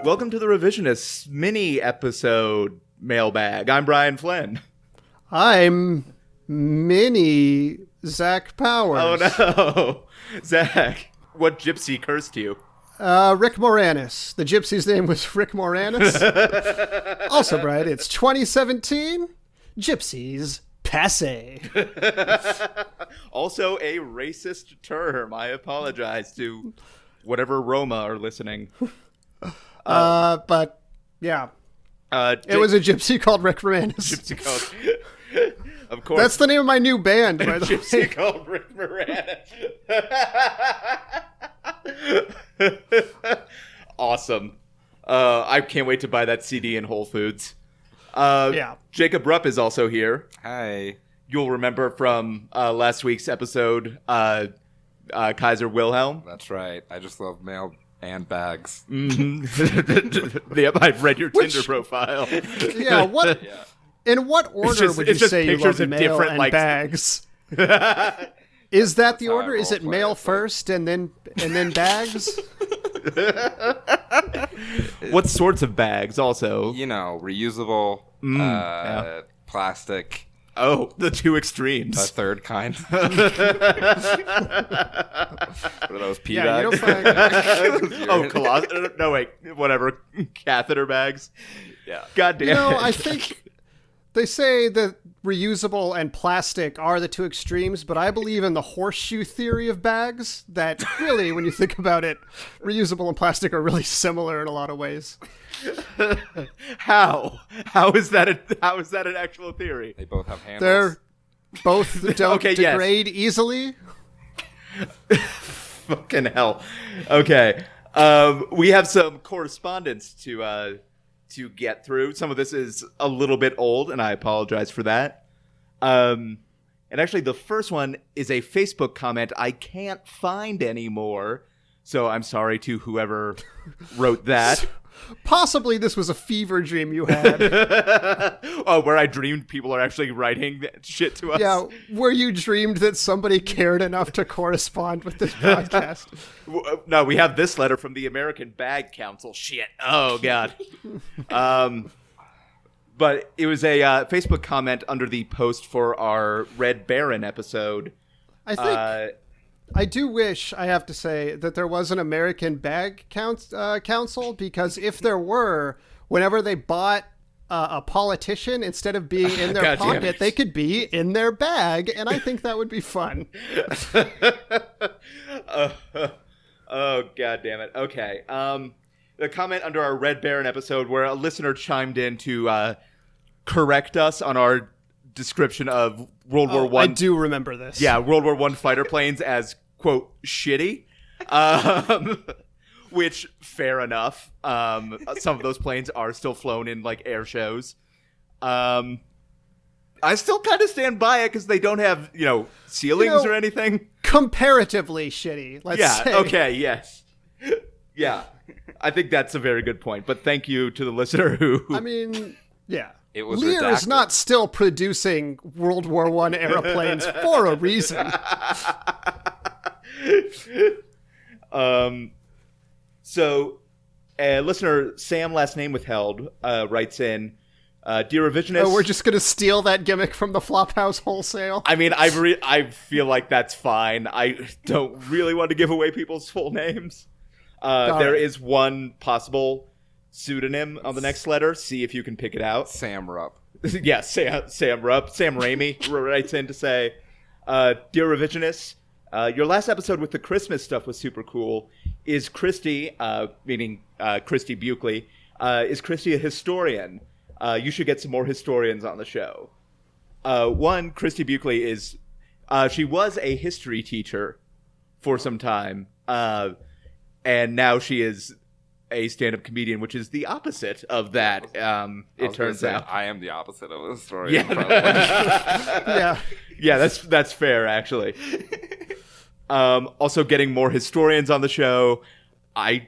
Welcome to the Revisionists mini episode Mailbag. I'm Brian Flynn. I'm Mini Zach Powers. Oh no, Zach! What gypsy cursed you? Rick Moranis. The gypsy's name was Rick Moranis. Also, Brian, it's 2017. Gypsies passe. Also a racist term. I apologize to whatever Roma are listening. But yeah, it was a gypsy called Rick Moranis. Gypsy called, of course. That's the name of my new band, by the Gypsy way. called Rick Moranis. Awesome. I can't wait to buy that CD in Whole Foods. Yeah. Jacob Rupp is also here. Hi. You'll remember from last week's episode, Kaiser Wilhelm. That's right. I just love mail and bags. Mm-hmm. Yep, I've read your Tinder profile. Yeah, what? Yeah. In what order would you say you love mail and bags? Is that the order? Is it mail first and then bags? What sorts of bags also? You know, reusable, plastic. Oh, the two extremes. A third kind. What are those pee Yeah, bags? you don't find... No, wait. Whatever. Catheter bags. Yeah. God damn You know, it. I think they say that reusable and plastic are the two extremes, but I believe in the horseshoe theory of bags, that really, when you think about it, reusable and plastic are really similar in a lot of ways. How? How is that an actual theory? They both have handles. They're both don't degrade easily. Fucking hell. Okay. We have some correspondence to get through. Some of this is a little bit old, and I apologize for that. And actually, the first one is a Facebook comment I can't find anymore. So I'm sorry to whoever wrote that. Possibly this was a fever dream you had. Oh, where I dreamed people are actually writing shit to us? Yeah, where you dreamed that somebody cared enough to correspond with this podcast. No, we have this letter from the American Bag Council. Shit. Oh, God. But it was a Facebook comment under the post for our Red Baron episode. I think... I do wish, I have to say, that there was an American Bag Council, because if there were, whenever they bought a politician, instead of being in their pocket, they could be in their bag, and I think that would be fun. Oh, God damn it. Okay. The comment under our Red Baron episode where a listener chimed in to correct us on our description of World War I. I do remember this. Yeah, World War I fighter planes as, quote, shitty. Which, fair enough. Some of those planes are still flown in, like, air shows. I still kind of stand by it because they don't have, ceilings or anything. Comparatively shitty, let's say. Yeah, okay, yes. Yeah, I think that's a very good point. But thank you to the listener who... I mean, yeah. It was Lear redacted. is not still producing World War I airplanes for a reason. So, listener Sam, last name withheld, writes in, Dear Revisionist... Oh, we're just going to steal that gimmick from the Flophouse wholesale? I mean, I feel like that's fine. I don't really want to give away people's full names. There is one possible pseudonym on the next letter. See if you can pick it out. Sam Rupp. Yeah, Sam Rupp. Sam Raimi writes in to say, Dear Revisionists, your last episode with the Christmas stuff was super cool. Is Christy, meaning Christy Buckley, is Christy a historian? You should get some more historians on the show. One, Christy Buckley is, she was a history teacher for some time, and now she is a stand-up comedian, which is the opposite of that. It turns out I am the opposite of a historian. Yeah, yeah, that's fair actually. Also, getting more historians on the show. I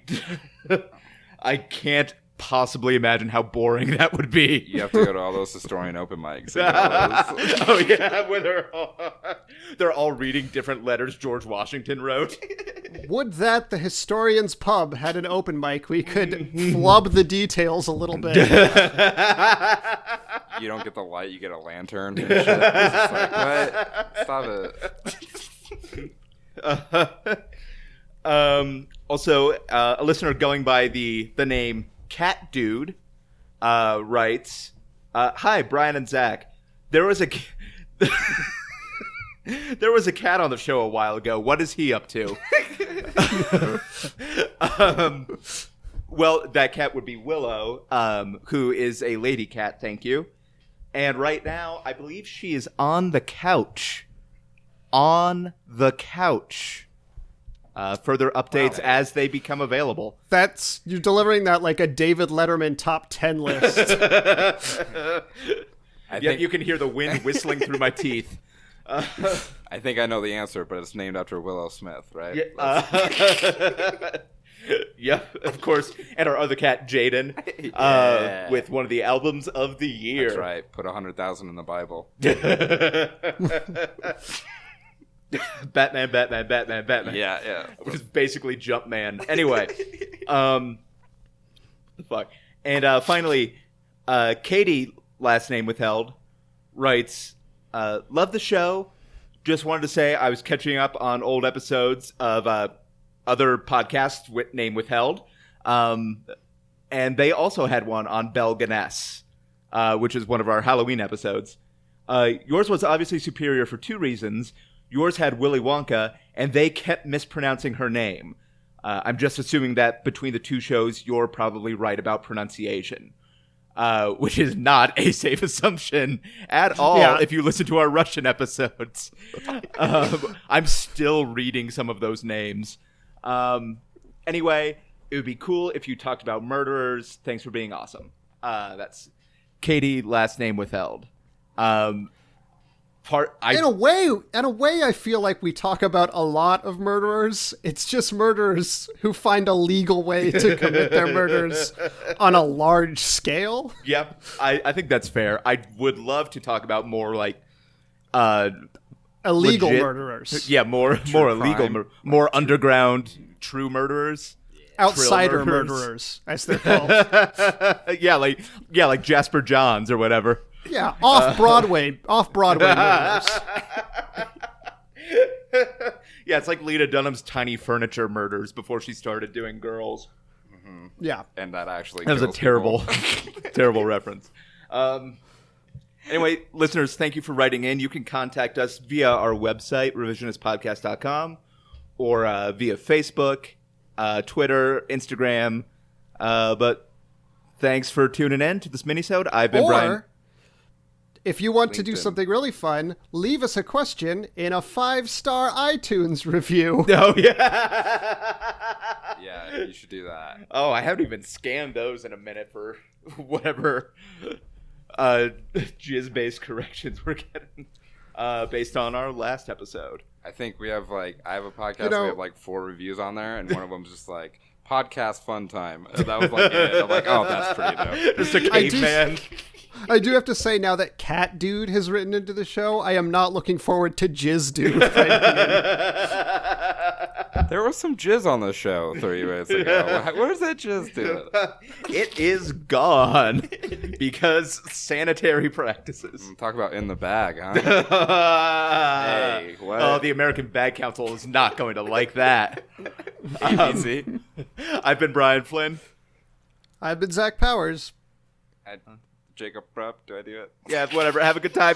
can't possibly imagine how boring that would be. You have to go to all those historian open mics. And all those. Oh yeah, where they're all reading different letters George Washington wrote. Would that the Historians Pub had an open mic, we could flub the details a little bit. You don't get the light, you get a lantern and shit. It's just like, what? Stop it. Also, a listener going by the name Cat Dude writes, "Hi, Brian and Zach. There was a there was a cat on the show a while ago. What is he up to?" Well, that cat would be Willow, who is a lady cat. Thank you. And right now, I believe she is on the couch. On the couch. Further updates as they become available. You're delivering that like a David Letterman top 10 list. I think you can hear the wind whistling through my teeth. I think I know the answer, but it's named after Willow Smith, right? Yeah, yep, of course. And our other cat, Jaden, with one of the albums of the year. That's right. Put 100,000 in the Bible. Batman. Yeah. Which is basically Jumpman. Anyway, fuck. And finally, Katie, last name withheld, writes, "Love the show. Just wanted to say I was catching up on old episodes of other podcasts with name withheld, and they also had one on Belle Ganess, which is one of our Halloween episodes. Yours was obviously superior for two reasons. Yours had Willy Wonka, and they kept mispronouncing her name. I'm just assuming that between the two shows, you're probably right about pronunciation, which is not a safe assumption at all if you listen to our Russian episodes. I'm still reading some of those names. Anyway, it would be cool if you talked about murderers. Thanks for being awesome." That's Katie, last name withheld. In a way, I feel like we talk about a lot of murderers. It's just murderers who find a legal way to commit their murders on a large scale. Yep, I think that's fair. I would love to talk about more like illegal legit murderers. Yeah, more illegal, more underground true murderers. Outsider murderers, as they're called. yeah, like Jasper Johns or whatever. Yeah, off-Broadway murderers. Yeah, it's like Lena Dunham's Tiny Furniture Murders before she started doing Girls. Mm-hmm. Yeah. And that actually That was a terrible, people. terrible reference. Anyway, listeners, thank you for writing in. You can contact us via our website, revisionistpodcast.com, or via Facebook, Twitter, Instagram. But thanks for tuning in to this minisode. I've been Brian. If you want to do something really fun, leave us a question in a 5-star iTunes review. Oh, yeah. Yeah, you should do that. Oh, I haven't even scanned those in a minute for whatever jizz-based corrections we're getting based on our last episode. I think we have I have a podcast, we have 4 reviews on there, and one of them's just podcast fun time. And that was it. I'm like, oh, that's pretty dope. Just a caveman. I do have to say, now that Cat Dude has written into the show, I am not looking forward to Jizz Dude. There was some jizz on the show 30 minutes ago. Where's that jizz doing? It is gone because sanitary practices. Talk about in the bag, huh? Hey, what? Oh, the American Bag Council is not going to like that. ABC. I've been Brian Flynn. I've been Zach Powers. Jacob Prep. Do I do it? Yeah, whatever. Have a good time.